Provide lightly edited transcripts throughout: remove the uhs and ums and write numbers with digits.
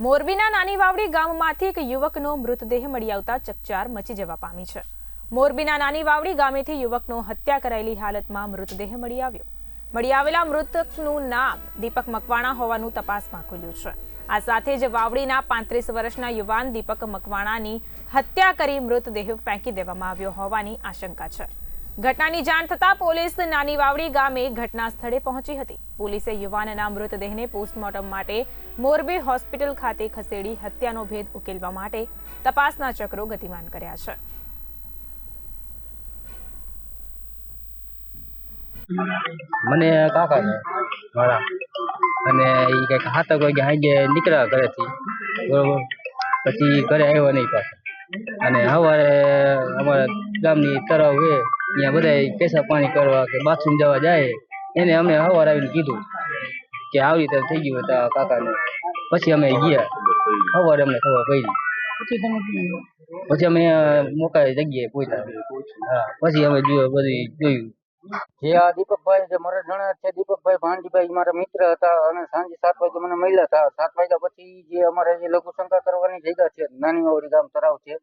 મોરબીના નાની વાવડી ગામમાંથી એક યુવકનો મૃતદેહ મળી આવતા ચકચાર મચી જવા પામી છે। મોરબીના નાની વાવડી ગામેથી યુવકનો હત્યા કરાયેલી હાલતમાં મૃતદેહ મળી આવ્યો। મળી આવેલા મૃતકનું નામ દીપક મકવાણા હોવાનું તપાસમાં ખુલ્યું છે। આ સાથે જ વાવડીના 35 વર્ષના યુવાન દીપક મકવાણાની હત્યા કરી મૃતદેહ ફેંકી દેવામાં આવ્યો હોવાની આશંકા છે। ઘટનાની જાણ થતાં પોલીસ નાની વાવડી ગામે ઘટના સ્થળે પહોંચી હતી। પોલીસે યુવાનના મૃતદેહને પોસ્ટમોર્ટમ માટે મોરબી હોસ્પિટલ ખાતે ખસેડી હત્યાનો ભેદ ઉકેલવા માટે તપાસના ચક્રો ગતિમાન કર્યા છે। મને કાકા છે મારા અને એ કંઈક 7 વાગે હાંજે નીકળ્યા ઘરેથી બરોબર પછી ઘરે આવ્યો નહીં પાછો અને સવારે અમારા ગામની તળાવ છે ત્યાં બધા પેશાબ પાણી કરવા કે બાથરૂમ જવા જાય એને અમે સવારે આવીને કીધું કે આવી રીતે થઈ ગયું હતા કાકાને। પછી અમે ગયા સવારે અમને ખબર પડી પછી અમે મોકા જગ્યાએ પહોંચ્યા। હા પછી અમે જોયું જે આ દીપકભાઈ જે મારા જણા છે દીપકભાઈ ભાણજીભાઈ મારા મિત્ર હતા અને સાંજે 7 વાગે મને મળ્યા હતા। 7 વાગ્યા પછી જે અમારે જે લઘુશંકા કરવાની જગ્યા છે નાની વાવડી ગામ તળાવ છે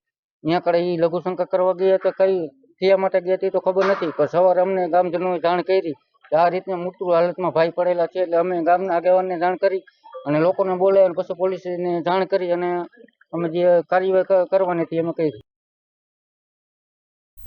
ત્યાં કડે એ લઘુશંકા કરવા ગયા તો કઈ થયા માટે ગયા હતી તો ખબર નથી, પણ સવારે અમને ગામજનોએ જાણ કરી કે આ રીતના મૃત્યુ હાલતમાં ભાઈ પડેલા છે। એટલે અમે ગામના આગેવાનને જાણ કરી અને લોકોને બોલાવ્યા પછી પોલીસને જાણ કરી અને અમે જે કાર્યવાહી કરવાની હતી અમે કરી।